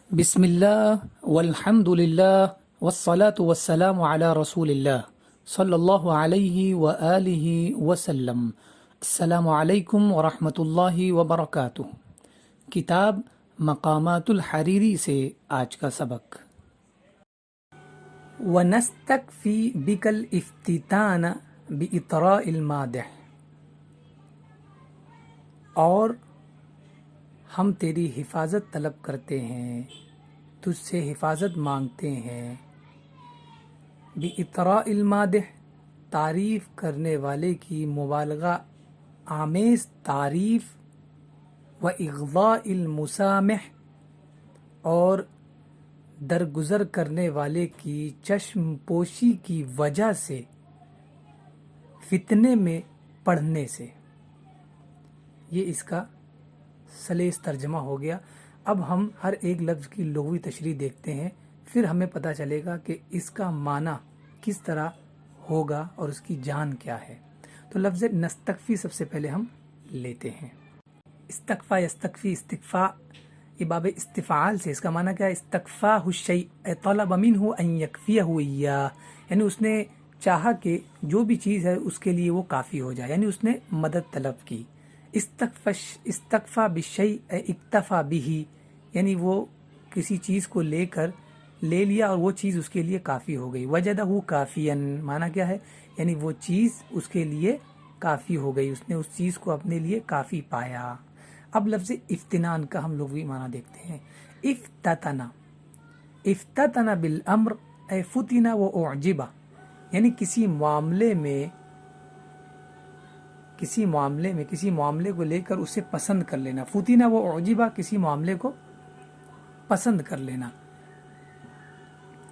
بسم اللہ والحمد للہ والصلاة والسلام علی رسول اللہ صلی اللہ علیہ وآلہ وسلم۔ السلام علیکم ورحمۃ اللہ وبرکاتہ۔ کتاب مقامات الحریری سے آج کا سبق۔ وَنَسْتَكْفِي بِكَ الْإِفْتِتَانَ بِإِطْرَاءِ الْمَادِحِ، اور ہم تیری حفاظت طلب کرتے ہیں، تجھ سے حفاظت مانگتے ہیں، بِإِطْرَاءِ الْمَادِحِ، تعریف کرنے والے کی مبالغہ آمیز تعریف، وَإِغْضَاءِ الْمُسَامِحِ، اور درگزر کرنے والے کی چشم پوشی کی وجہ سے، فتنے میں پڑھنے سے۔ یہ اس کا سلیس ترجمہ ہو گیا۔ اب ہم ہر ایک لفظ کی لغوی تشریح دیکھتے ہیں، پھر ہمیں پتہ چلے گا کہ اس کا معنی کس طرح ہوگا اور اس کی جان کیا ہے۔ تو لفظ نستکفی سب سے پہلے ہم لیتے ہیں۔ استکفا یستکفی، استکفا یہ باب استفعال سے، اس کا معنی کیا ہے؟ استکفاہ الشیء طلب منہ ان یکفیہ ایاہ، یعنی اس نے چاہا کہ جو بھی چیز ہے اس کے لیے وہ کافی ہو جائے، یعنی اس نے مدد طلب کی۔ استکفا بالشیء اکتفا بہ، یعنی وہ کسی چیز کو لے لیا اور وہ چیز اس کے لیے کافی ہو گئی۔ وجدہ کافیا، معنی کیا ہے؟ یعنی وہ چیز اس کے لیے کافی ہو گئی، اس نے اس چیز کو اپنے لیے کافی پایا۔ اب لفظ افتنان کا ہم لغوی معنی دیکھتے ہیں۔ افتتن بالامر اے فتن و اعجبہ، یعنی کسی معاملے کو لے کر اسے پسند کر لینا۔ فتنہ و اعجبہ، کسی معاملے کو پسند کر لینا۔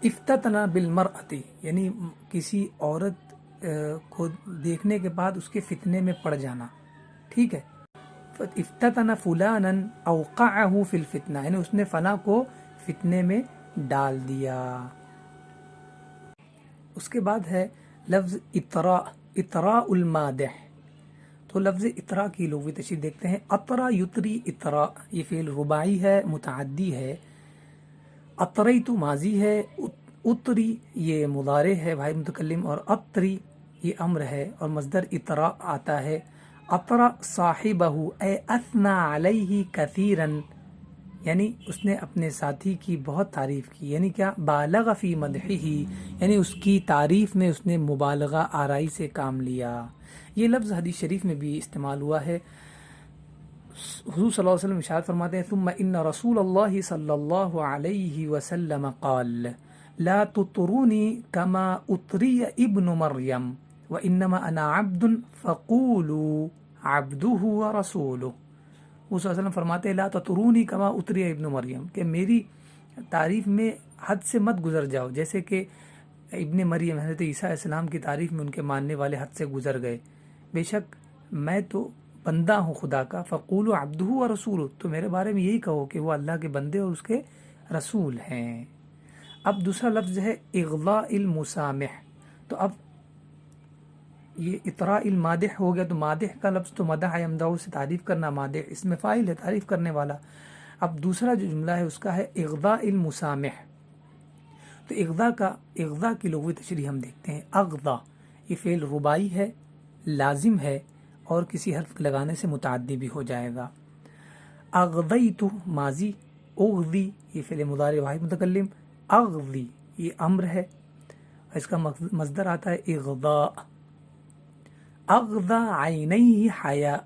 افتتنا بالمرأۃ، یعنی کسی عورت کو دیکھنے کے بعد اس کے فتنے میں پڑ جانا، ٹھیک ہے۔ افتتن فلانا اوقعہ فی الفتنہ، یعنی اس نے فلاں کو فتنے میں ڈال دیا۔ اس کے بعد ہے لفظ اطراء المادح۔ تو لفظ اطراء کی لغوی تشریح دیکھتے ہیں۔ اطرا یطری اطراء، یہ فعل رباعی ہے، متعدی ہے۔ اطریت ماضی ہے، اطری یہ مضارع ہے بھائی متکلم، اور اطری یہ امر ہے، اور مصدر اطراء آتا ہے۔ اطرا صاحبہ اے اثنا علیہ کثیرا، یعنی اس نے اپنے ساتھی کی بہت تعریف کی، یعنی کیا؟ بالغ فی مدحہ، یعنی اس کی تعریف میں اس نے مبالغہ آرائی سے کام لیا۔ یہ لفظ حدیث شریف میں بھی استعمال ہوا ہے۔ حضور صلی اللہ علیہ وسلم ارشاد فرماتے ہیں ثم ان رسول اللہ صلی اللہ علیہ وسلم قال لا تطرونی کما اطری ابن مریم وانما انا عبد فقولوا عبدہ ورسولہ۔ وہ صلی اللہ علیہ وسلم فرماتے ہیں لا تطرونی کما اطری ابن مریم، کہ میری تعریف میں حد سے مت گزر جاؤ، جیسے کہ ابن مریم حضرت عیسیٰ علیہ السلام کی تعریف میں ان کے ماننے والے حد سے گزر گئے۔ بے شک میں تو بندہ ہوں خدا کا، فقولوا عبدہ ورسولہ، تو میرے بارے میں یہی کہو کہ وہ اللہ کے بندے اور اس کے رسول ہیں۔ اب دوسرا لفظ ہے اغضاء المسامح۔ تو اب یہ اطراء المادح ہو گیا، تو مادح کا لفظ تو مدح یمدح سے تعریف کرنا، مادح اس میں فاعل ہے، تعریف کرنے والا۔ اب دوسرا جو جملہ ہے اس کا ہے اغضاء المسامح۔ تو اغضاء کی لغوی تشریح ہم دیکھتے ہیں۔ اغضا یہ فعل رباعی ہے، لازم ہے، اور کسی حرف لگانے سے متعدی بھی ہو جائے گا۔ اغضیت ماضی، اغضی یہ فعل مضارع واحد متکلم، اغضی یہ امر ہے، اس کا مصدر آتا ہے اغضاء۔ اغضا عینیہ حیاء،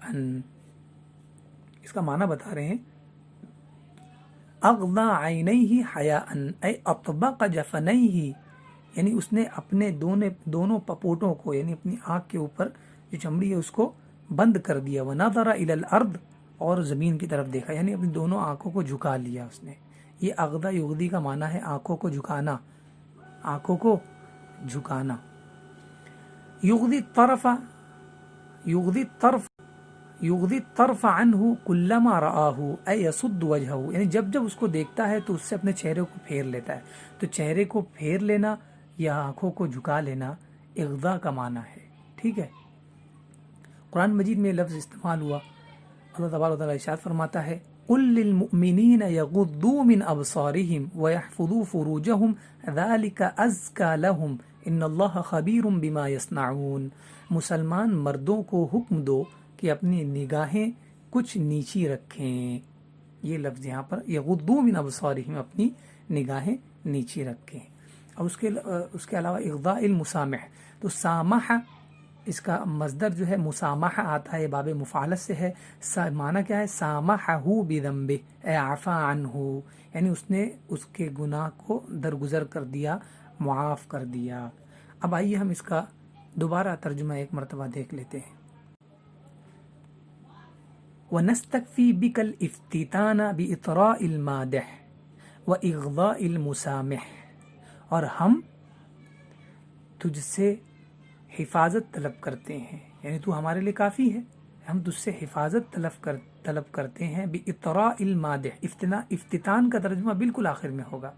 اس کا معنی بتا رہے ہیں۔ اغضا عینیہ حیاء اے اطبق جفنیہ، یعنی اس نے اپنے دونوں پپوٹوں کو، یعنی اپنی آنکھ کے اوپر جو چمڑی ہے اس کو بند کر دیا۔ ونظر الی الارض، اور زمین کی طرف دیکھا، یعنی اپنی دونوں آنکھوں کو جھکا لیا اس نے۔ یہ اغضا یغضی کا معنی ہے آنکھوں کو جھکانا، آنکھوں کو جھکانا۔ یغضی الطرف عنہ کلما رآہ اے یصد وجہہ، یعنی جب اس کو دیکھتا ہے تو اس سے اپنے چہرے کو پھیر لیتا ہے۔ تو چہرے کو پھیر لینا یا آنکھوں کو جھکا لینا اغضاء کا معنی ہے، ٹھیک ہے۔ قرآن مجید میں لفظ استعمال ہوا، اللہ تبارک و تعالیٰ ارشاد فرماتا ہے قل للمؤمنین یغضوا من ابصارهم ویحفظوا فروجهم ذلک ازکی لهم ان اللہ خبیر بما یصنعون. مسلمان مردوں کو حکم دو کہ اپنی نگاہیں کچھ نیچی رکھیں. یہ لفظ یہاں پر یغضوا من ابصارهم، اپنی نگاہیں نیچی رکھیں. اور اس کے علاوہ اغضاء المسامح، تو سامح اس کا مصدر جو ہے مسامح آتا ہے، باب مفعلت سے ہے. معنی کیا ہے؟ سامحہ بذنبہ اے عفا عنہ، یعنی اس نے اس کے گناہ کو درگزر کر دیا، معاف کر دیا. اب آئیے ہم اس کا دوبارہ ترجمہ ایک مرتبہ دیکھ لیتے ہیں. وَنَسْتَكْفِي بِكَ الْإِفْتِتَانَ بِإِطْرَاءِ الْمَادِحِ وَإِغْضَاءِ الْمُسَامِحِ، اور ہم تجھ سے حفاظت طلب کرتے ہیں، یعنی تو ہمارے لیے کافی ہے، ہم تجھ سے حفاظت طلب کرتے ہیں. بِإِطْرَاءِ الْمَادِحِ، افتتان کا ترجمہ بالکل آخر میں ہوگا.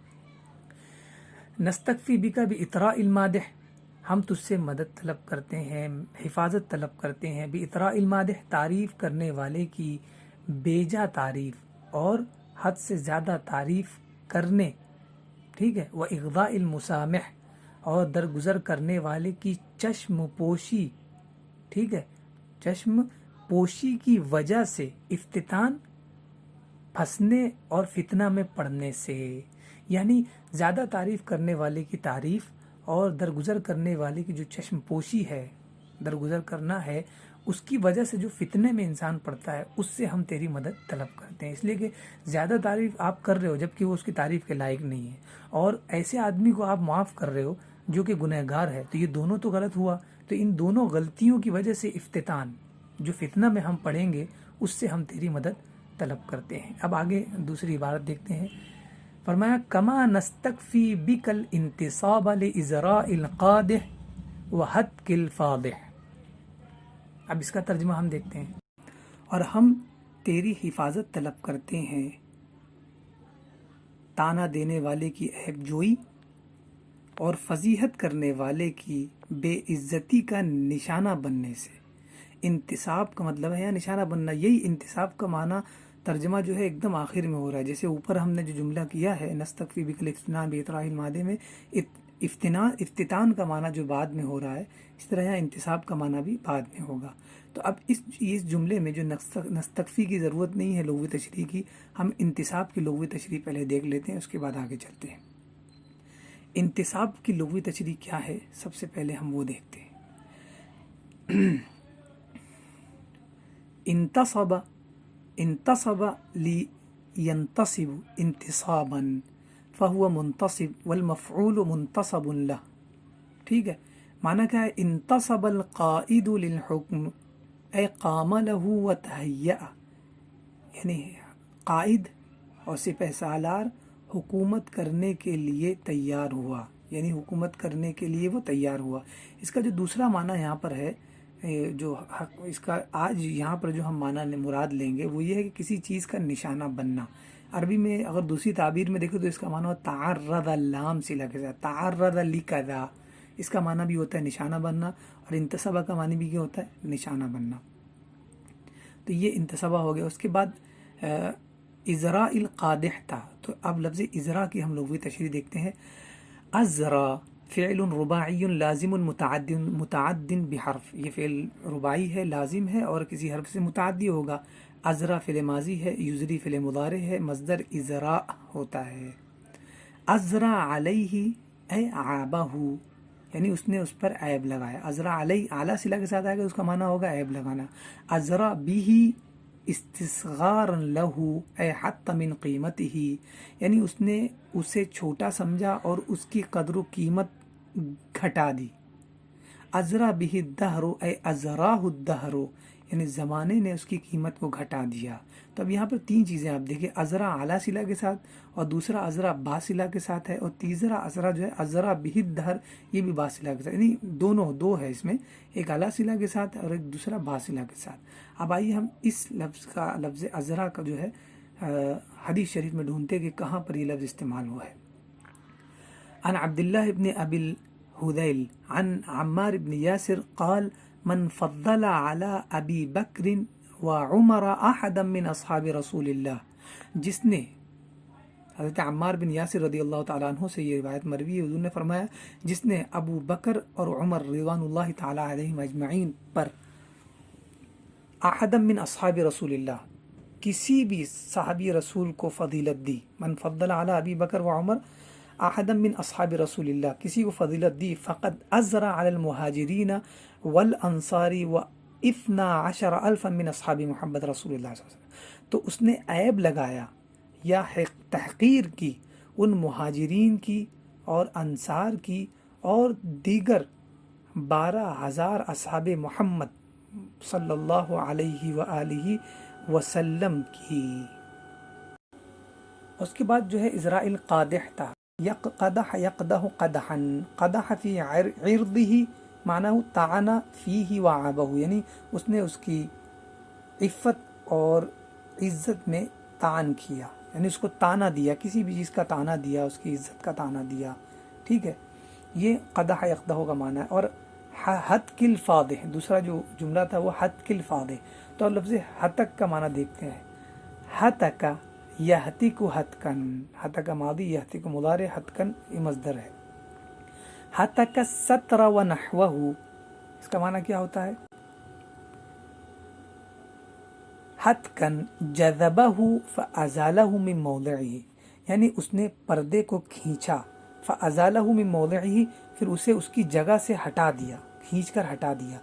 نستکفی بِکَ بِإِطْرَاءِ الْمَادِحِ، ہم تجھ سے مدد طلب کرتے ہیں، حفاظت طلب کرتے ہیں. بِإِطْرَاءِ الْمَادِحِ، تعریف کرنے والے کی بیجا تعریف اور حد سے زیادہ تعریف کرنے، ٹھیک ہے. وَإِغْضَاءِ الْمُسَامِحِ، اور درگزر کرنے والے کی چشم پوشی، ٹھیک ہے. چشم پوشی کی وجہ سے افتتان پھنسنے اور فتنہ میں پڑنے سے، یعنی زیادہ تعریف کرنے والے کی تعریف اور درگزر کرنے والے کی جو چشم پوشی ہے، درگزر کرنا ہے، اس کی وجہ سے جو فتنے میں انسان پڑتا ہے، اس سے ہم تیری مدد طلب کرتے ہیں. اس لیے کہ زیادہ تعریف آپ کر رہے ہو جبکہ وہ اس کی تعریف کے لائق نہیں ہے، اور ایسے آدمی کو آپ معاف کر رہے ہو جو کہ گنہگار ہے، تو یہ دونوں تو غلط ہوا. تو ان دونوں غلطیوں کی وجہ سے افتتان، جو فتنہ میں ہم پڑیں گے، اس سے ہم تیری مدد طلب کرتے ہیں. اب آگے دوسری عبارت دیکھتے ہیں. فرمایا کما نستکفی بک الانتصاب لازراء القادح وحتک الفاضح. اب اس کا ترجمہ ہم دیکھتے ہیں. اور ہم تیری حفاظت طلب کرتے ہیں تانا دینے والے کی عیب جوئی اور فضیحت کرنے والے کی بے عزتی کا نشانہ بننے سے. انتصاب کا مطلب ہے یا نشانہ بننا. یہی انتصاب کا معنی ترجمہ جو ہے ایک دم آخر میں ہو رہا ہے. جیسے اوپر ہم نے جو جملہ کیا ہے نستکفی بک الافتتان بإطراء المادح میں افتتان کا معنی جو بعد میں ہو رہا ہے، اس طرح یہاں انتصاب کا معنی بھی بعد میں ہوگا. تو اب اس جملے میں جو نستکفی کی ضرورت نہیں ہے لغوی تشریح کی، ہم انتصاب کی لغوی تشریح پہلے دیکھ لیتے ہیں، اس کے بعد آگے چلتے ہیں. انتصاب کی لغوی تشریح کیا ہے، سب سے پہلے ہم وہ دیکھتے ہیں. انتصب لینتصب انتصابا فهو منتصب والمفعول منتصب له. ٹھیک ہے. معنی کیا ہے؟ انتصب القائد للحکم اے قام له وتهيأ، یعنی قائد اور سپہ سالار حکومت کرنے کے لیے تیار ہوا، یعنی حکومت کرنے کے لیے وہ تیار ہوا. اس کا جو دوسرا معنی یہاں پر ہے، جو اس کا آج یہاں پر جو ہم معنی مراد لیں گے وہ یہ ہے کہ کسی چیز کا نشانہ بننا. عربی میں اگر دوسری تعبیر میں دیکھو تو اس کا معنی ہوتا ہے تعرض اللام صلہ کے ساتھ، تعرض لکذا، اس کا معنی بھی ہوتا ہے نشانہ بننا. اور انتصبہ کا معنی بھی کیا ہوتا ہے؟ نشانہ بننا. تو یہ انتصبہ ہو گیا. اس کے بعد ازراء القادح تھا، تو اب لفظ ازراء کی ہم لغوی تشریح دیکھتے ہیں. ازراء فعل رباعی لازم متعد بحرف، یہ فعل رباعی ہے، لازم ہے اور کسی حرف سے متعدی ہوگا. ازرا فعل ماضی ہے، یزری فعل مضارع ہے، مصدر ازراء ہوتا ہے. ازرا علیہ اے عابہ، یعنی اس نے اس پر عیب لگایا. ازرا علیہ اعلیٰ صلہ کے ساتھ آئے گا، اس کا معنی ہوگا عیب لگانا. ازرا بھی استصغارا لہ اے حط من قیمتہ، یعنی اس نے اسے چھوٹا سمجھا اور اس کی قدر و قیمت گھٹا دی. ازرا بھی الدہر اے ازراہ الدہر، یعنی زمانے نے اس کی قیمت کو گھٹا دیا. تو اب یہاں پر تین چیزیں آپ دیکھیں، ازرا اعلیٰ صلہ کے ساتھ، اور دوسرا ازرا با صلہ کے ساتھ ہے، اور تیسرا ازرا جو ہے ازرا بھی الدہر، یہ بھی با صلہ کے ساتھ، یعنی دونوں دو ہے اس میں، ایک اعلیٰ صلہ کے ساتھ اور ایک دوسرا با صلہ کے ساتھ. اب آئیے ہم اس لفظ ازرا کا جو ہے حدیث شریف میں ڈھونڈتے کہ کہاں پر یہ لفظ استعمال ہوا ہے. عن عبداللہ ابن ابی الحذیل عن عمار ابن یاسر قال من فضل على ابی بکر وعمر احدا من اصحاب رسول اللہ جس نے حضرت عمار بن یاسر رضی اللہ تعالیٰ عنہ سے یہ روایت مروی ہے، حضور نے فرمایا جس نے ابو بکر اور عمر رضوان اللہ تعالیٰ علیہم اجمعین پر احد من اصحاب رسول اللہ، کسی بھی صحابی رسول کو فضیلت دی، من فضل علی ابی بکر و عمر احد من اصحاب رسول اللہ، کسی کو فضیلت دی، فقد ازرع علی المہاجرین والانصار و 12,000 من اصحاب محمد رسول اللہ صلی اللہ علیہ وسلم، تو اس نے عیب لگایا یا تحقیر کی ان مہاجرین کی اور انصار کی اور دیگر 12,000 اصحاب محمد صلی اللہ علیہ وآلہ وسلم کی۔ اس کے بعد جو ہے ازراء القادح تھا، قدح یقدح قدحا، قدح فی عرضہ معنی طعن فیہ وعابہ، یعنی اس نے اس کی عفت اور عزت میں طعن کیا، یعنی اس کو تانا دیا، کسی بھی چیز کا تانا دیا، اس کی عزت کا تانا دیا، ٹھیک ہے، یہ قدح یقدح کا معنی ہے۔ اور حتک الفاضح، دوسرا جو جملہ تھا وہ حتک الفاضح، تو لفظ حتک کا معنی دیکھتے ہیں، حتک یحتک حتکن، حتک ماضی، یحتک مضارع، حتکن یہ مصدر ہے۔ حتک الستر ونحوہ، اس کا معنی کیا ہوتا ہے؟ حتکن جذبہ فازالہ من موضعہ، یعنی اس نے پردے کو کھینچا، فازالہ من موضعہ، پھر اسے اس کی جگہ سے ہٹا دیا، کھینچ کر ہٹا دیا،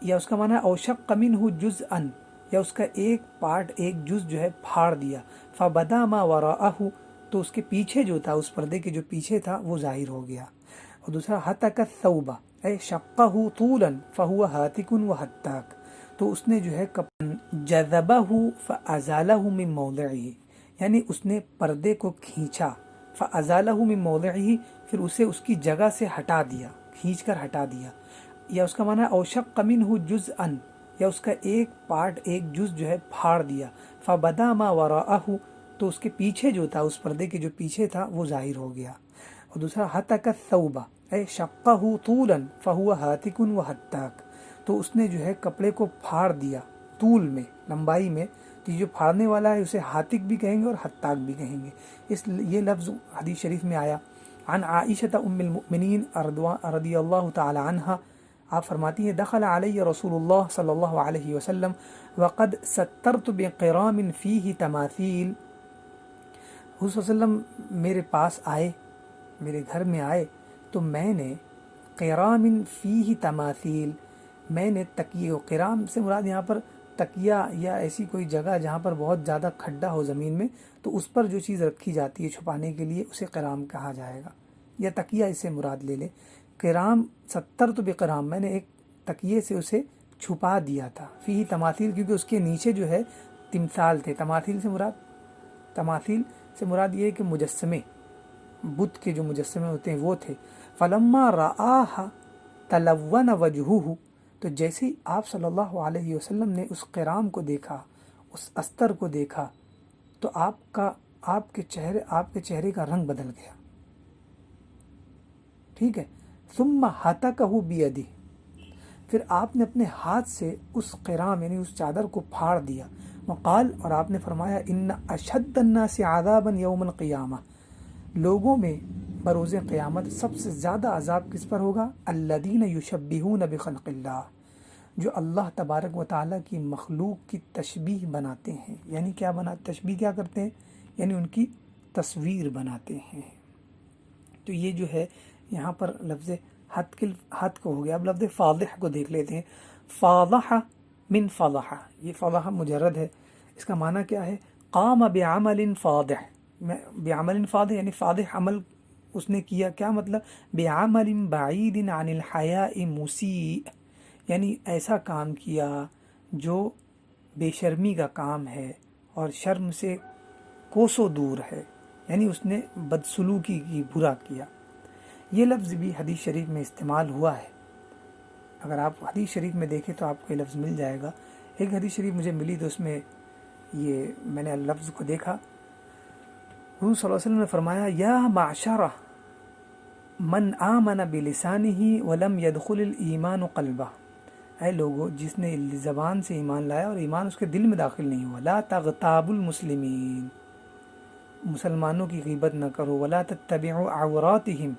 یا اس کا معنی ہے اوشق منہ جزءا، یا اس کا ایک پارٹ، ایک جز جو ہے پھاڑ دیا، فبدا ما وراءہ، تو اس کے پیچھے جو تھا، اس پردے کے جو پیچھے تھا وہ ظاہر ہو گیا۔ اور دوسرا حتک الثوب اے شقہ طولا فہو ہاتک وحتاک، تو اس نے جو ہے جذبہ فازالہ من موضعہ، یعنی اس نے پردے کو کھینچا، فازالہ من موضعہ، پھر اسے اس کی جگہ سے ہٹا دیا، کھینچ کر ہٹا دیا، یا اس کا معنی ہے اوشق منہ جزءا، یا اس کا ایک پارٹ، ایک جز جو ہے پھاڑ دیا، فبدا ما وراءہ، تو اس کے پیچھے جو تھا، اس پردے کے جو پیچھے تھا وہ ظاہر ہو گیا۔ اور دوسرا حتک الثوب اے شقہ طولا فہو ہاتک وحتاک، تو اس نے جو ہے کپڑے کو پھاڑ دیا طول میں، لمبائی میں، تو جو پھاڑنے والا ہے اسے ہاتک بھی کہیں گے اور حتاک بھی کہیں گے، یہ لفظ حدیث شریف میں آیا۔ عن عائشہ ام المؤمنین رضی اللہ تعالی عنہا، آپ فرماتی ہیں دخل علی رسول اللہ صلی اللہ علیہ وسلم وقد سترت بقرام فیہ تماثیل، حضور صلی اللہ علیہ وسلم میرے پاس آئے، میرے گھر میں آئے، تو میں نے قرام فیہ تماثیل، میں نے تکیے، قرام سے مراد یہاں پر تکیہ یا ایسی کوئی جگہ جہاں پر بہت زیادہ کھڈا ہو زمین میں، تو اس پر جو چیز رکھی جاتی ہے چھپانے کے لیے اسے قرام کہا جائے گا، یا تکیہ اس سے مراد لے لے۔ قرام ستر تو بقرام، میں نے ایک تکیے سے اسے چھپا دیا تھا، فیہ تماثیل، کیونکہ اس کے نیچے جو ہے تمثال تھے۔ تماثیل سے مراد یہ ہے کہ مجسمے، بت کے جو مجسمے ہوتے ہیں وہ تھے۔ فلما رآہ تلون وجہہ، تو جیسے ہی آپ صلی اللہ علیہ وسلم نے اس قرام کو دیکھا، اس استر کو دیکھا، تو آپ کے چہرے کا رنگ بدل گیا، ٹھیک ہے۔ ثم ہتکہ بیدہ، پھر آپ نے اپنے ہاتھ سے اس قرام یعنی اس چادر کو پھاڑ دیا۔ وقال، اور آپ نے فرمایا ان اشد الناس عذابا یوم القیامہ، لوگوں میں بروز قیامت سب سے زیادہ عذاب کس پر ہوگا؟ الذین یشبہون بخلق اللہ، جو اللہ تبارک و تعالیٰ کی مخلوق کی تشبیہ بناتے ہیں، یعنی تشبیہ کیا کرتے ہیں؟ یعنی ان کی تصویر بناتے ہیں۔ تو یہ جو ہے یہاں پر لفظ حد کو ہو گیا۔ اب لفظ فاضح کو دیکھ لیتے ہیں۔ فاضح من فضح، یہ فضح مجرد ہے، اس کا معنی کیا ہے؟ قام بعمل فاضح، بعمل فاضح یعنی فاضح عمل اس نے کیا، کیا مطلب؟ بعمل بعید عن الحیاء مسیء، یعنی ایسا کام کیا جو بے شرمی کا کام ہے اور شرم سے کوسوں دور ہے، یعنی اس نے بدسلوکی کی، برا کیا۔ یہ لفظ بھی حدیث شریف میں استعمال ہوا ہے، اگر آپ حدیث شریف میں دیکھیں تو آپ کو یہ لفظ مل جائے گا۔ ایک حدیث شریف مجھے ملی تو اس میں یہ میں نے لفظ کو دیکھا، حضور صلی اللہ علیہ وسلم نے فرمایا یا معشرہ من آمن بلسانہ ولم يدخل الایمان قلبہ، اے لوگو جس نے زبان سے ایمان لایا اور ایمان اس کے دل میں داخل نہیں ہوا، لا تغتابوا المسلمین، مسلمانوں کی غیبت نہ کرو، ولا تتبعوا عوراتہم،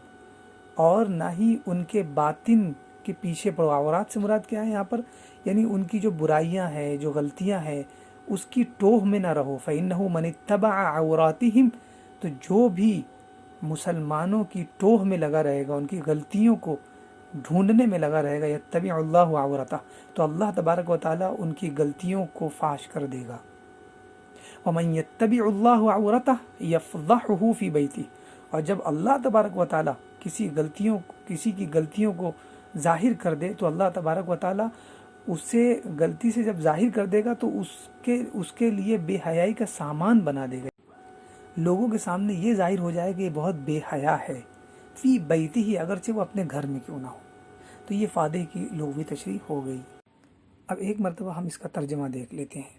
اور نہ ہی ان کے باطن کے پیچھے پڑو۔ عورات سے مراد کیا ہے یہاں پر؟ یعنی ان کی جو برائیاں ہیں، جو غلطیاں ہیں، اس کی ٹوہ میں نہ رہو۔ فَإِنَّهُ مَنِ اتَّبَعَ عَوْرَاتِهِمْ، تو جو بھی مسلمانوں کی ٹوہ میں لگا رہے گا، ان کی غلطیوں کو ڈھونڈنے میں لگا رہے گا، یتبع اللہ عورتہ، تو اللہ تبارک و تعالیٰ ان کی غلطیوں کو فاش کر دے گا۔ وَمَن يَتَّبِعُ اللَّهُ عَوْرَتَهُ يَفْضَحُهُ فِي بَيْتِهِ، اور جب اللہ تبارک و تعالیٰ کسی کی غلطیوں کو ظاہر کر دے تو اللہ تبارک و تعالیٰ اسے غلطی سے جب ظاہر کر دے گا تو اس کے لیے بے حیائی کا سامان بنا دے گا، لوگوں کے سامنے یہ ظاہر ہو جائے کہ یہ بہت بے حیا ہے، فی بیتی ہی، اگرچہ وہ اپنے گھر میں کیوں نہ ہو۔ تو یہ فادح کی لغوی تشریح ہو گئی۔ اب ایک مرتبہ ہم اس کا ترجمہ دیکھ لیتے ہیں۔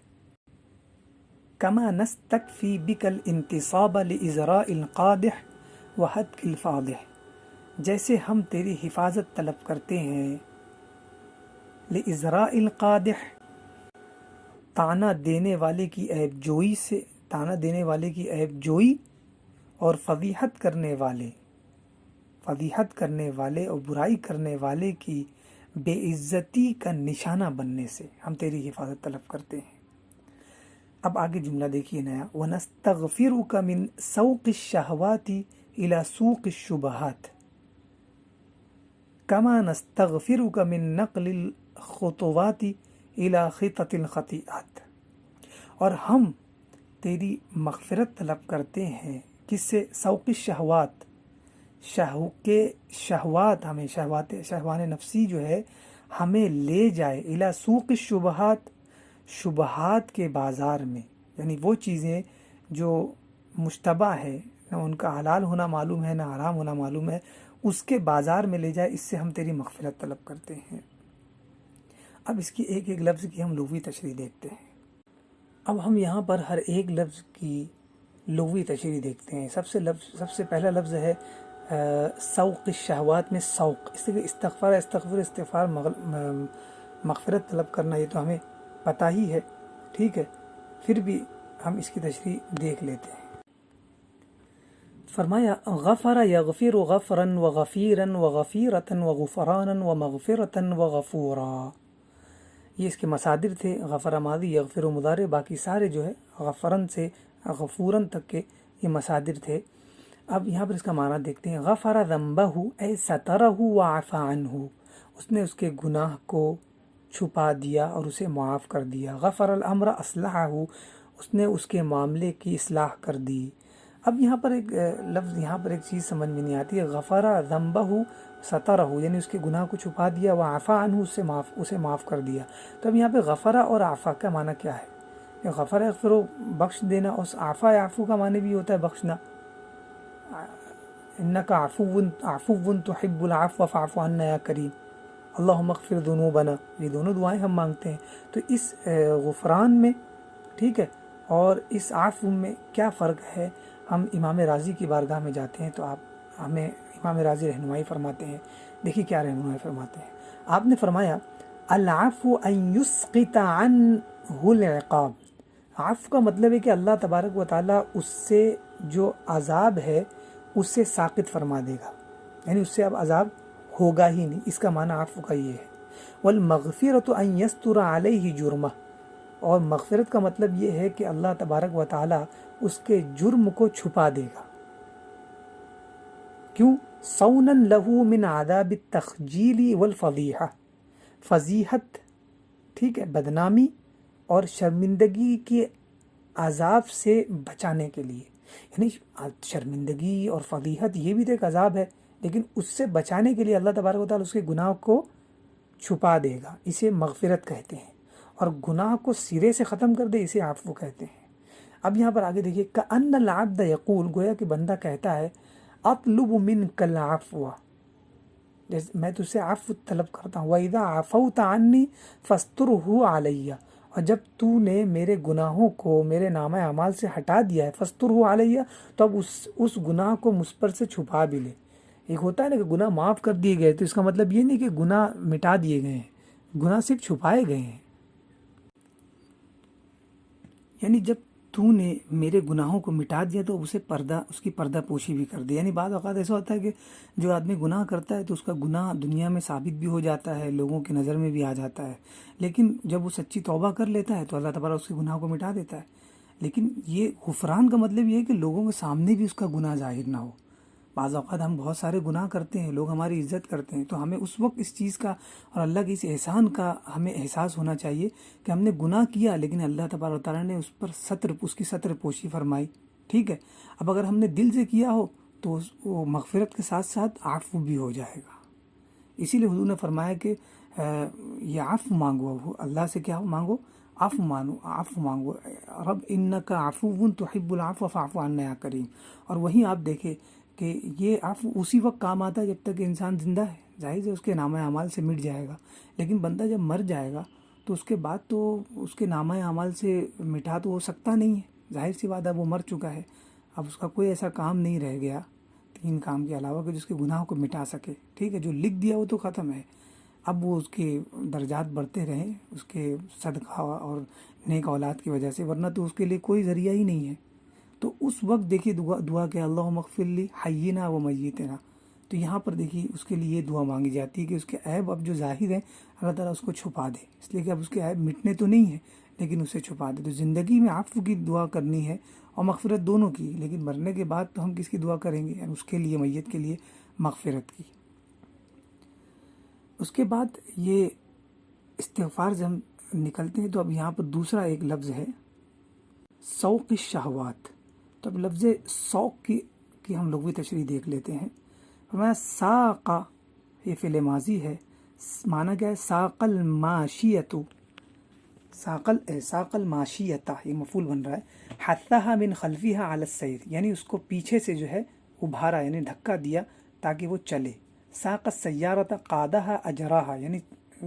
کما نستکفی بک الانتصاب لازراء القادح وحتک الفاضح، جیسے ہم تیری حفاظت طلب کرتے ہیں لازراء القادح، طعنہ دینے والے کی عیب جوئی سے، طعنہ دینے والے کی عیب جوئی، اور فضیحت کرنے والے اور برائی کرنے والے کی بے عزتی کا نشانہ بننے سے ہم تیری حفاظت طلب کرتے ہیں۔ اب آگے جملہ دیکھیے نیا، وَنَسْتَغْفِرُكَ مِنْ سَوْقِ الشَّهَوَاتِ إِلَى سُوقِ الشُّبَهَاتِ كَمَا نَسْتَغْفِرُكَ مِنْ نَقْلِ الْخُطُوَاتِ إِلَى خِطَةِ الْخَطِئَاتِ، اور ہم تیری مغفرت طلب کرتے ہیں کس سے؟ سوق الشہوات، ہمیں شہوان نفسی جو ہے ہمیں لے جائے الی سوق الشبہات، شبہات کے بازار میں، یعنی وہ چیزیں جو مشتبہ ہے، نہ ان کا حلال ہونا معلوم ہے نہ حرام ہونا معلوم ہے، اس کے بازار میں لے جائے، اس سے ہم تیری مغفرت طلب کرتے ہیں۔ اب اس کی ایک ایک لفظ کی ہم لغوی تشریح دیکھتے ہیں۔ اب ہم یہاں پر ہر ایک لفظ کی لغوی تشریح دیکھتے ہیں۔ سب سے پہلا لفظ ہے سوق الشہوات میں سوق، اس لیے استغفار مغفرت طلب کرنا، یہ تو ہمیں پتہ ہی ہے، ٹھیک ہے، پھر بھی ہم اس کی تشریح دیکھ لیتے ہیں۔ فرمایا غفر یغفر غفرا وغفیرا وغفیرتا وغفرانا ومغفرتا وغفورا، یہ اس کے مصادر تھے، غفر ماضی، یغفر مضارع، باقی سارے جو ہے غفرن سے غفورن تک کے یہ مصادر تھے۔ اب یہاں پر اس کا معنی دیکھتے ہیں۔ غفر ذنبہ اے سترہ وعفا عنہ، اس نے اس کے گناہ کو چھپا دیا اور اسے معاف کر دیا۔ غفر الامر اصلحہ، اس نے اس کے معاملے کی اصلاح کر دی۔ اب یہاں پر ایک لفظ، یہاں پر ایک چیز سمجھ میں نہیں آتی ہے، غفر ذنبہ سترہ، یعنی اس کے گناہ کو چھپا دیا، وعفا عنہ، اسے معاف کر دیا۔ تو اب یہاں پہ غفرہ اور عفا کا معنی کیا ہے؟ غفر یغفر بخش دینا، اور عفا عفو کا معنی بھی ہوتا ہے بخشنا، انک عفو تحب العفو فاعف عنا یا کریم، اللہم اغفر ذنوبنا، یہ دونوں دعائیں ہم مانگتے ہیں۔ تو اس غفران میں، ٹھیک ہے، اور اس عفو میں کیا فرق ہے؟ ہم امام راضی کی بارگاہ میں جاتے ہیں تو ہمیں امام راضی رہنمائی فرماتے ہیں۔ دیکھیے کیا رہنمائی فرماتے ہیں۔ آپ نے فرمایا العفو ان یسقط عنہ العقاب، عفو کا مطلب ہے کہ اللہ تبارک و تعالیٰ اس سے جو عذاب ہے اس سے ساقط فرما دے گا، یعنی اس سے اب عذاب ہوگا ہی نہیں، اس کا معنی عفو کا یہ ہے۔ والمغفرۃ ان یستر علیہ جرمہ، اور مغفرت کا مطلب یہ ہے کہ اللہ تبارک و تعالیٰ اس کے جرم کو چھپا دے گا۔ کیوں؟ صونا لہ من عذاب التخجیل والفضیحہ، فضیحت، ٹھیک ہے، بدنامی اور شرمندگی کے عذاب سے بچانے کے لیے، یعنی شرمندگی اور فضیحت یہ بھی تو ایک عذاب ہے، لیکن اس سے بچانے کے لیے اللہ تبارک و تعالیٰ اس کے گناہ کو چھپا دے گا، اسے مغفرت کہتے ہیں، اور گناہ کو سرے سے ختم کر دے اسے عفو کہتے ہیں۔ اب یہاں پر آگے دیکھیے، کأن العبد یقول، گویا کہ بندہ کہتا ہے اطلب منک العفو، میں تجھ سے عفو طلب کرتا ہوں، وَإِذَا عَفَوْتَ عَنِّي فَاسْتُرْهُ عَلَيَّ، اور جب تو نے میرے گناہوں کو میرے نامہ اعمال سے ہٹا دیا ہے، فَاسْتُرْهُ عَلَيَّ، تو اب اس گناہ کو مجھ پر سے چھپا بھی لے۔ ایک ہوتا ہے نا کہ گناہ معاف کر دیے گئے، تو اس کا مطلب یہ نہیں کہ گناہ مٹا دیے گئے ہیں، گناہ صرف چھپائے گئے ہیں، یعنی جب تو نے میرے گناہوں کو مٹا دیا تو اس کی پردہ پوشی بھی کر دی. یعنی بعض اوقات ایسا ہوتا ہے کہ جو آدمی گناہ کرتا ہے تو اس کا گناہ دنیا میں ثابت بھی ہو جاتا ہے، لوگوں کی نظر میں بھی آ جاتا ہے، لیکن جب وہ سچی توبہ کر لیتا ہے تو اللہ تبارک اس کے گناہ کو مٹا دیتا ہے. لیکن یہ غفران کا مطلب یہ ہے کہ لوگوں کے سامنے بھی اس کا گناہ ظاہر نہ ہو. بعض اوقات ہم بہت سارے گناہ کرتے ہیں، لوگ ہماری عزت کرتے ہیں، تو ہمیں اس وقت اس چیز کا اور اللہ کے اس احسان کا ہمیں احساس ہونا چاہیے کہ ہم نے گناہ کیا لیکن اللہ تبارک و تعالیٰ نے اس کی ستر پوشی فرمائی. ٹھیک ہے، اب اگر ہم نے دل سے کیا ہو تو وہ مغفرت کے ساتھ ساتھ عفو بھی ہو جائے گا. اسی لیے حضور نے فرمایا کہ یہ عفو مانگو، اللہ سے کیا مانگو؟ عفو مانگو. رب انک عفو تحب العفو فاعف عنا یا کریم. اور وہیں آپ دیکھیں کہ یہ عفو اسی وقت کام آتا ہے جب تک انسان زندہ ہے. ظاہر ہے اس کے نامہ اعمال سے مٹ جائے گا، لیکن بندہ جب مر جائے گا تو اس کے بعد تو اس کے نامہ اعمال سے مٹا تو ہو سکتا نہیں ہے. ظاہر سی بات ہے وہ مر چکا ہے، اب اس کا کوئی ایسا کام نہیں رہ گیا 3 کام کے علاوہ کہ جس کے گناہوں کو مٹا سکے. ٹھیک ہے، جو لکھ دیا وہ تو ختم ہے. اب وہ اس کے درجات بڑھتے رہیں اس کے صدقہ اور نیک اولاد کی وجہ سے، ورنہ تو اس کے لیے کوئی ذریعہ ہی نہیں ہے. تو اس وقت دیکھیے دعا کہ اللہم اغفر لی حینا و میتنا. تو یہاں پر دیکھیے اس کے لیے دعا مانگی جاتی ہے کہ اس کے عیب اب جو ظاہر ہیں اللہ تعالیٰ اس کو چھپا دے، اس لیے کہ اب اس کے عیب مٹنے تو نہیں ہیں لیکن اسے چھپا دے. تو زندگی میں عفو کی دعا کرنی ہے اور مغفرت دونوں کی، لیکن مرنے کے بعد تو ہم کس کی دعا کریں گے؟ یعنی اس کے لیے، میت کے لیے مغفرت کی. اس کے بعد یہ استغفار سے ہم نکلتے ہیں تو اب یہاں پر دوسرا ایک لفظ ہے سوق الشہوات. تو اب لفظ سوق کی ہم لوگ بھی تشریح دیکھ لیتے ہیں. فرمایا ساقہ، یہ فعل ماضی ہے، معنی کیا ہے؟ ساق الماشیۃ، ساق الماشیۃ، یہ مفعول بن رہا ہے. حثھا من خلفھا علی السیر، یعنی اس کو پیچھے سے جو ہے ابھارا، یعنی دھکا دیا تاکہ وہ چلے. ساق السیارۃ قادھا اجراھا، یعنی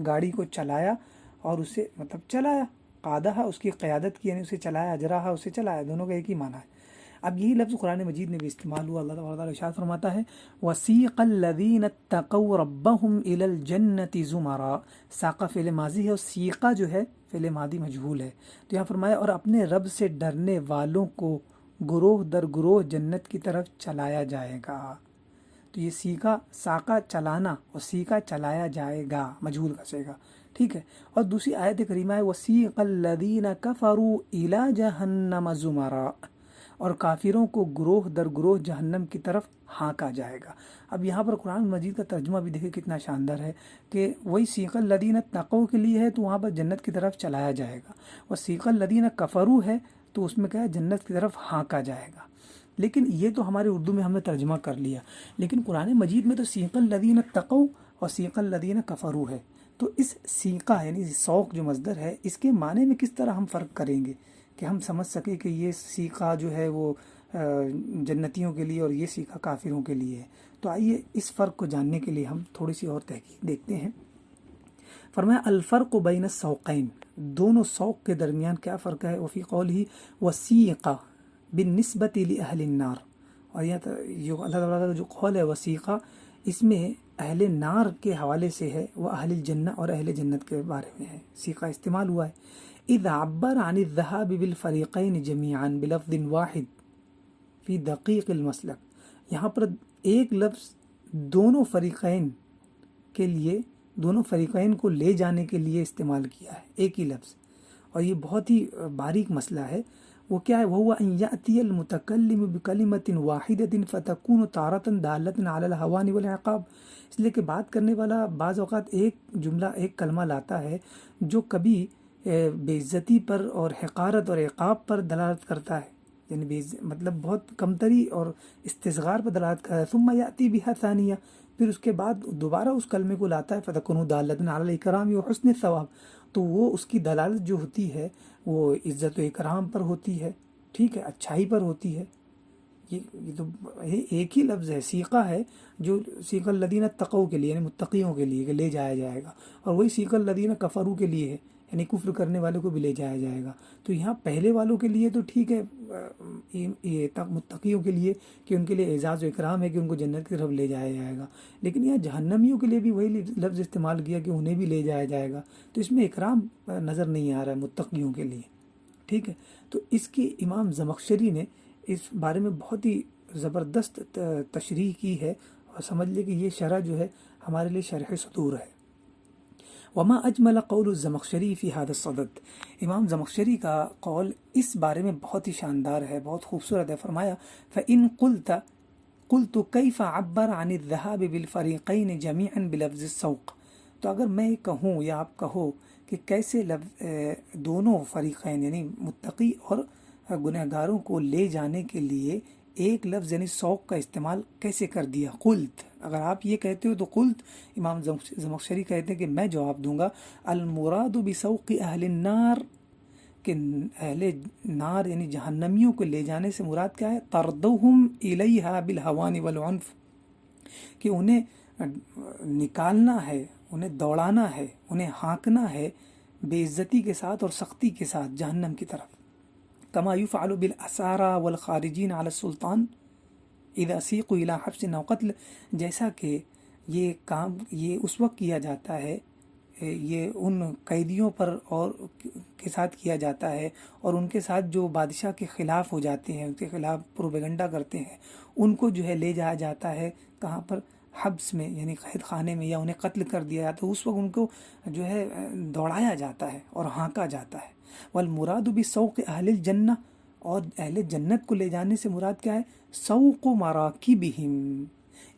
گاڑی کو چلایا اور اسے مطلب چلایا. قادھا اس کی قیادت کی، یعنی اسے چلایا، اجراھا اسے چلایا، دونوں کا ایک ہی معنی ہے. اب یہی لفظ قرآن مجید میں بھی استعمال ہوا. اللہ تعالیٰ ارشاد فرماتا ہے وَسِيقَ الَّذِينَ اتَّقَوْا رَبَّهُمْ إِلَى الْجَنَّةِ زُمَرًا. ساقہ فعل ماضی ہے اور سیقہ جو ہے فعل ماضی مجہول ہے. تو یہاں فرمایا اور اپنے رب سے ڈرنے والوں کو گروہ در گروہ جنت کی طرف چلایا جائے گا. تو یہ سیقہ، ساقہ چلانا اور سیقہ چلایا جائے گا، مجہول کا صیغہ. ٹھیک ہے. اور دوسری آیت کریمہ ہے وَسِيقَ الَّذِينَ كَفَرُوا إِلَى جَهَنَّمَ زُمَرًا، اور کافروں کو گروہ در گروہ جہنم کی طرف ہانکا جائے گا. اب یہاں پر قرآن مجید کا ترجمہ بھی دیکھیں کتنا شاندار ہے کہ وہی سیق الذین اتقوا کے لیے ہے تو وہاں پر جنت کی طرف چلایا جائے گا، اور سیق الذین کفروا ہے تو اس میں کیا ہے؟ جنت کی طرف ہانکا جائے گا. لیکن یہ تو ہمارے اردو میں ہم نے ترجمہ کر لیا، لیکن قرآن مجید میں تو سیق الذین اتقوا اور سیق الذین کفروا ہے. تو اس سیقہ یعنی سوق جو مصدر ہے، اس کے معنی میں کس طرح ہم فرق کریں گے کہ ہم سمجھ سکیں کہ یہ سیقہ جو ہے وہ جنتیوں کے لیے اور یہ سیقہ کافروں کے لیے ہے. تو آئیے اس فرق کو جاننے کے لیے ہم تھوڑی سی اور تحقیق دیکھتے ہیں. فرمایا الفرق بین السوقین، دونوں سوق کے درمیان کیا فرق ہے؟ وفی قولہ وسیقہ بالنسبۃ لأہل النار. اور یہ جو اللہ تعالیٰ کا جو قول ہے وسیقہ، اس میں اہل نار کے حوالے سے ہے، وہ اہل الجنہ اور اہل جنت کے بارے میں ہے سیقہ استعمال ہوا ہے. اذ عبر عن الذهاب بالفریقین جميعا بلفظ واحد فی دقیق المسلک. یہاں پر ایک لفظ دونوں فریقین کے لیے، دونوں فریقین کو لے جانے کے لیے استعمال کیا ہے، ایک ہی لفظ. اور یہ بہت ہی باریک مسئلہ ہے. وہ کیا ہے؟ وَهُوَ أَنْ يَأْتِيَ الْمُتَكَلِّمُ بِكَلِمَةٍ وَاحِدَةٍ فَتَكُونُ تَارَةً دَالَّةً عَلَى الْهَوَانِ وَالْعِقَابِ. اس لیے کہ بات کرنے والا بعض اوقات ایک جملہ، ایک کلمہ لاتا ہے جو کبھی بے عزتی پر اور حقارت اور عقاب پر دلالت کرتا ہے، یعنی مطلب بہت کمتری اور استصغار پر دلالت کرتا ہے. ثم یاتی بها ثانیہ، پھر اس کے بعد دوبارہ اس کلمے کو لاتا ہے فتکون دالۃ علی الاکرام وحسن الثواب. تو وہ اس کی دلالت جو ہوتی ہے وہ عزت و اکرام پر ہوتی ہے، ٹھیک ہے، اچھائی پر ہوتی ہے. یہ تو ایک ہی لفظ ہے، سیقہ ہے جو سیق الذین اتقوا کے لیے یعنی متقیوں کے لیے کہ لے جایا جائے گا، اور وہی سیق الذین کفروا کے لیے ہے یعنی کفر کرنے والوں کو بھی لے جایا جائے گا. تو یہاں پہلے والوں کے لیے تو ٹھیک ہے یہ متقیوں کے لیے کہ ان کے لیے اعزاز و اکرام ہے کہ ان کو جنت کی طرف لے جایا جائے گا, لیکن یہاں جہنمیوں کے لیے بھی وہی لفظ استعمال کیا کہ انہیں بھی لے جایا جائے گا, تو اس میں اکرام نظر نہیں آ رہا ہے متقیوں کے لیے. ٹھیک ہے, تو اس کی امام زمخشری نے اس بارے میں بہت ہی زبردست تشریح کی ہے, اور سمجھ لے کہ یہ شرح جو ہے ہمارے لیے شرح صدور ہے. وما اجمل قول الزمخشری فی هذا الصدد, امام زمخشری کا قول اس بارے میں بہت ہی شاندار ہے, بہت خوبصورت ہے. فرمایا فإن قلت كيف عبر عن الذهاب بالفريقين جميعا بلفظ السوق, تو اگر میں کہوں یا آپ کہو کہ کیسے دونوں فریقین یعنی متقی اور گنہگاروں کو لے جانے کے لیے ایک لفظ یعنی سوق کا استعمال کیسے کر دیا. قلت, اگر آپ یہ کہتے ہو تو قلت, امام زمخشری کہتے ہیں کہ میں جواب دوں گا المراد بسوق اہل النار, کہ اہل نار یعنی جہنمیوں کو لے جانے سے مراد کیا ہے, طردهم الیہا بالہوان والعنف, کہ انہیں نکالنا ہے, انہیں دوڑانا ہے, انہیں ہانکنا ہے بے عزتی کے ساتھ اور سختی کے ساتھ جہنم کی طرف. کما یفعل بالاسارى والخارجین علی السلطان اذا سیقوا الى حبس او قتل, جیسا کہ یہ کام یہ اس وقت کیا جاتا ہے, یہ ان قیدیوں پر اور کے ساتھ کیا جاتا ہے, اور ان کے ساتھ جو بادشاہ کے خلاف ہو جاتے ہیں, ان کے خلاف پروپیگنڈا کرتے ہیں, ان کو جو ہے لے جایا جاتا ہے کہاں پر, حبس میں یعنی قید خانے میں, یا انہیں قتل کر دیا جاتا ہے. اس وقت ان کو جو ہے دوڑایا جاتا ہے اور ہانکا جاتا ہے. والمراد بسوق اہل الجنہ, اور اہل جنت کو لے جانے سے مراد کیا ہے, سوق مراکبہم,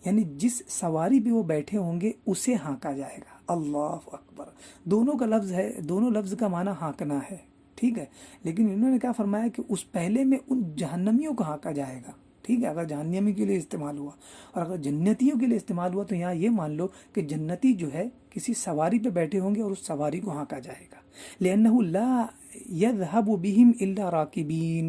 یعنی جس سواری پہ وہ بیٹھے ہوں گے اسے ہانکا جائے گا. اللہ اکبر, دونوں کا لفظ ہے, دونوں لفظ کا معنی ہانکنا ہے. ٹھیک ہے, لیکن انہوں نے کیا فرمایا کہ اس پہلے میں ان جہنمیوں کو ہانکا جائے گا. ٹھیک ہے, اگر جہنمی کے لیے استعمال ہوا, اور اگر جنتیوں کے لیے استعمال ہوا تو یہاں یہ مان لو کہ جنتی جو ہے کسی سواری پہ بیٹھے ہوں گے اور اس سواری کو ہانکا جائے گا. لأنه لا يذهب بهم إلا راكبين,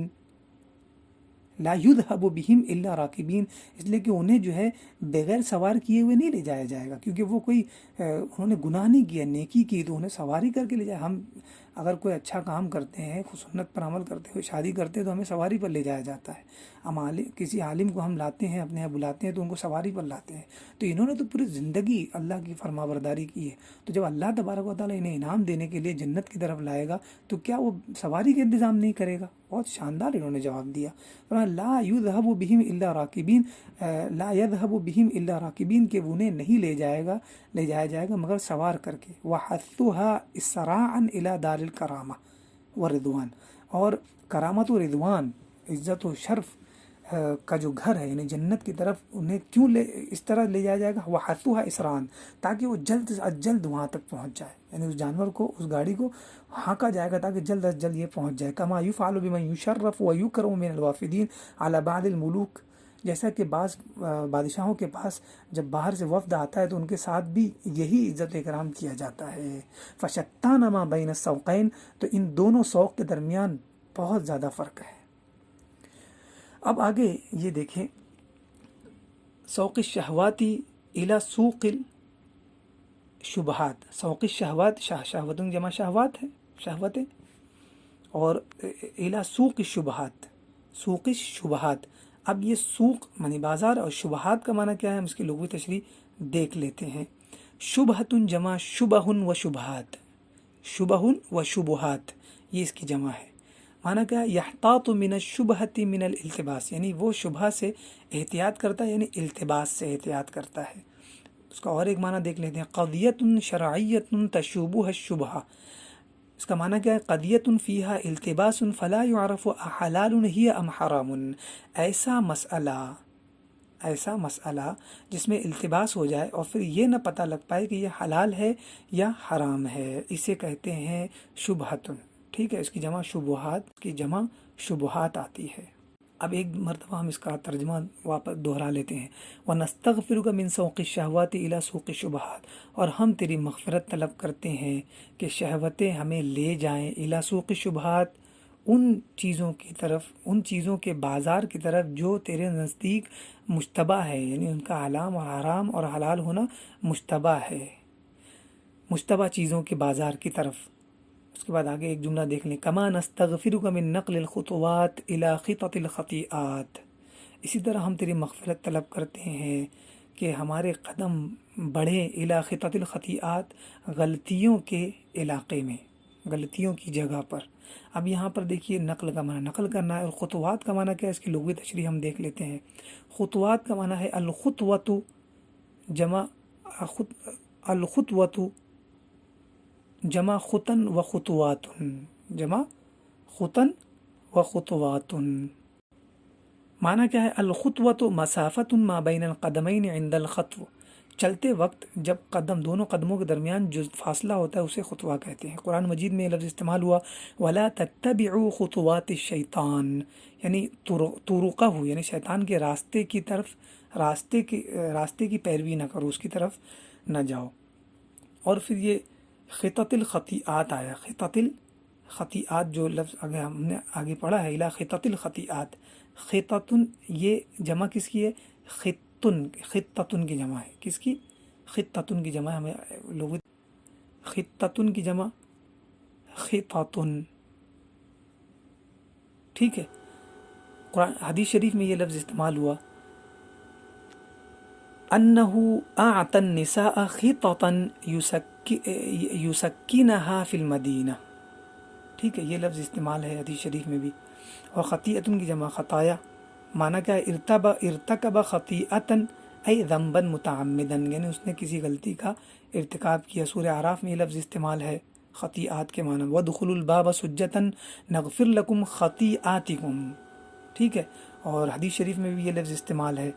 لا يذهب بهم الا راکبین, اس لیے کہ انہیں جو ہے بغیر سوار کیے ہوئے نہیں لے جایا جائے گا, کیونکہ وہ کوئی انہوں نے گناہ نہیں کیا, نیکی کی, تو انہیں سواری کر کے لے جائے. ہم اگر کوئی اچھا کام کرتے ہیں, سنت پر عمل کرتے ہوئے شادی کرتے ہیں, تو ہمیں سواری پر لے جایا جاتا ہے. ہم کسی عالم کو ہم لاتے ہیں, اپنے یہاں بلاتے ہیں, تو ان کو سواری پر لاتے ہیں. تو انہوں نے تو پوری زندگی اللہ کی فرما برداری کی ہے, تو جب اللہ تبارک و تعالیٰ انہیں انعام دینے کے لیے جنت کی طرف لائے گا تو کیا وہ سواری کا انتظام نہیں کرے گا؟ بہت شاندار انہوں نے جواب دیا. لا يذهب بهم الا راکبین, لا يذهب بهم الا راکبین, کہ انہیں نہیں لے جایا جائے گا مگر سوار کر کے. وحثها اسراعا الى دار الکرامہ ورضوان, اور کرامت و رضوان, عزت و شرف کا جو گھر ہے یعنی جنت کی طرف انہیں کیوں اس طرح لے جایا جائے گا, وحثها اسراعا, تاکہ وہ جلد از جلد وہاں تک پہنچ جائے, یعنی اس جانور کو, اس گاڑی کو ہانکا جائے گا تاکہ جلد از جلد یہ پہنچ جائے. کما یفعل بمن یشرف ویکرم من الوافدین علی بعض الملوک, جیسا کہ بعض بادشاہوں کے پاس جب باہر سے وفد آتا ہے تو ان کے ساتھ بھی یہی عزت و اکرام کیا جاتا ہے. فشتان ما بین السوقین, تو ان دونوں سوق کے درمیان بہت زیادہ فرق ہے. اب آگے یہ دیکھیں, سوق الشہواتی الی سوق الشبہات. سوق الشہوات, شہوتوں جمع شہوات ہے, شہوتیں, اور الی سوق الشبہات, سوق الشبہات. اب یہ سوق معنی بازار, اور شبہات کا معنی کیا ہے, ہم اس کی لغوی تشریح دیکھ لیتے ہیں. شبہۃ جمع شبہ و شبہات, شبہ و شبہات, یہ اس کی جمع ہے. معنی کیا ہے, یحتاط من الشبہۃ من الالتباس, یعنی وہ شبہ سے احتیاط کرتا ہے, یعنی التباس سے احتیاط کرتا ہے. اس کا اور ایک معنی دیکھ لیتے ہیں, قضیۃ شرعیۃ تشوبہ الشبہہ. اس کا معنی کیا ہے, قضیۃ فیہا التباس فلا یعرف حلال ہی ام حرام, ایسا مسئلہ جس میں التباس ہو جائے اور پھر یہ نہ پتہ لگ پائے کہ یہ حلال ہے یا حرام ہے, اسے کہتے ہیں شبہۃ. ٹھیک ہے, اس کی جمع شبہات, کی جمع شبہات آتی ہے. اب ایک مرتبہ ہم اس کا ترجمہ واپس دہرا لیتے ہیں. وَنَسْتَغْفِرُكَ مِن سَوْقِ الشَّهْوَاتِ إِلَى سُوقِ الشُّبُهَاتِ, اور ہم تیری مغفرت طلب کرتے ہیں کہ شہوتیں ہمیں لے جائیں إِلَى سُوقِ الشُّبُهَاتِ, ان چیزوں کی طرف, ان چیزوں کے بازار کی طرف جو تیرے نزدیک مشتبہ ہے, یعنی ان کا حلال اور حرام اور حلال ہونا مشتبہ ہے, مشتبہ چیزوں کے بازار کی طرف. اس کے بعد آگے ایک جملہ دیکھ لیں، کما نستغفرک من نقل الخطوات الی خطط الخطیئات، اسی طرح ہم تیری مغفرت طلب کرتے ہیں کہ ہمارے قدم بڑھیں الی خطط الخطیئات، غلطیوں کے علاقے میں، غلطیوں کی جگہ پر۔ اب یہاں پر دیکھیے نقل کا معنی نقل کرنا ہے، اور خطوات کا معنی کیا ہے، اس کی لغوی تشریح ہم دیکھ لیتے ہیں۔ خطوات کا معنی ہے الخطوۃ جمع الخطوۃ جمع خطن و خطوات، جمع خطن و خطوات۔ معنی کیا ہے، الخطوۃ مسافۃ ما بین القدمین عند الخطو، چلتے وقت جب قدم دونوں قدموں کے درمیان جو فاصلہ ہوتا ہے اسے خطوہ کہتے ہیں۔ قرآن مجید میں یہ لفظ استعمال ہوا وَلَا تَتَّبِعُوا خُطُوَاتِ الشَّيْطَانِ، یعنی طُرُقَهُ، یعنی شیطان کے راستے کی طرف، راستے کی پیروی نہ کرو، اس کی طرف نہ جاؤ۔ اور پھر یہ خطط الخطیئات آیا، خطط الخطیئات جو لفظ اگر ہم نے آگے پڑھا ہے، الا خطط الخطیئات، خطتن یہ جمع کس کی ہے، خطتن کی جمع ہے، کس کی، خطتن کی جمع ہے، ہمیں لغت خطتن کی جمع خطتن، ٹھیک ہے۔ قرآن حدیث شریف میں یہ لفظ استعمال ہوا انہ اعطى النساء خططا یسکنها فی المدینہ، ٹھیک ہے، یہ لفظ استعمال ہے حدیث شریف میں بھی۔ اور خطیئتن کی جمع خطایا، معنی کیا ہے، ارتکب خطیئتن ای ذنبا متعمدا، یعنی اس نے کسی غلطی کا ارتکاب کیا۔ سورہ اعراف میں یہ لفظ استعمال ہے خطیئات کے معنی، وَادْخُلُوا الْبَابَ سُجَّةً نَغْفِرْ لَكُمْ خَطِیئَاتِکُمْ، ٹھیک ہے۔ اور حدیث شریف میں بھی یہ لفظ استعمال ہے،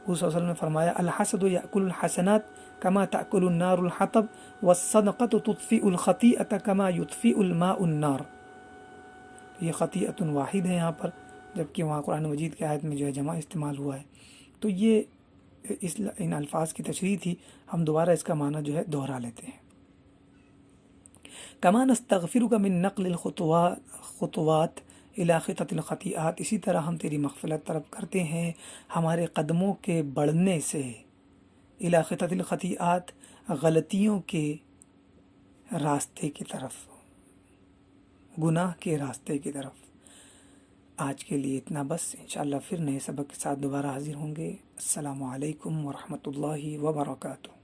حضور صلی اللہ علیہ وسلم نے فرمایا الحسد یأکل الحسنات کما تأکل النار الحطب والصدقۃ تطفئ الخطیئۃ کما یطفئ الماء النار۔ یہ خطیئۃ واحد ہے یہاں پر، جبکہ وہاں قرآن مجید کی آیت میں جو ہے جمع استعمال ہوا ہے۔ تو یہ ان الفاظ کی تشریح تھی، ہم دوبارہ اس کا معنی جو ہے دوہرا لیتے ہیں۔ کما نستغفرک من نقل الخطوات الی خطط الخطیئات، اسی طرح ہم تیری مغفرت طلب کرتے ہیں ہمارے قدموں کے بڑھنے سے، الی خطط الخطیئات، غلطیوں کے راستے کی طرف، گناہ کے راستے کی طرف۔ آج کے لیے اتنا بس، انشاءاللہ پھر نئے سبق کے ساتھ دوبارہ حاضر ہوں گے۔ السلام علیکم ورحمۃ اللہ وبرکاتہ۔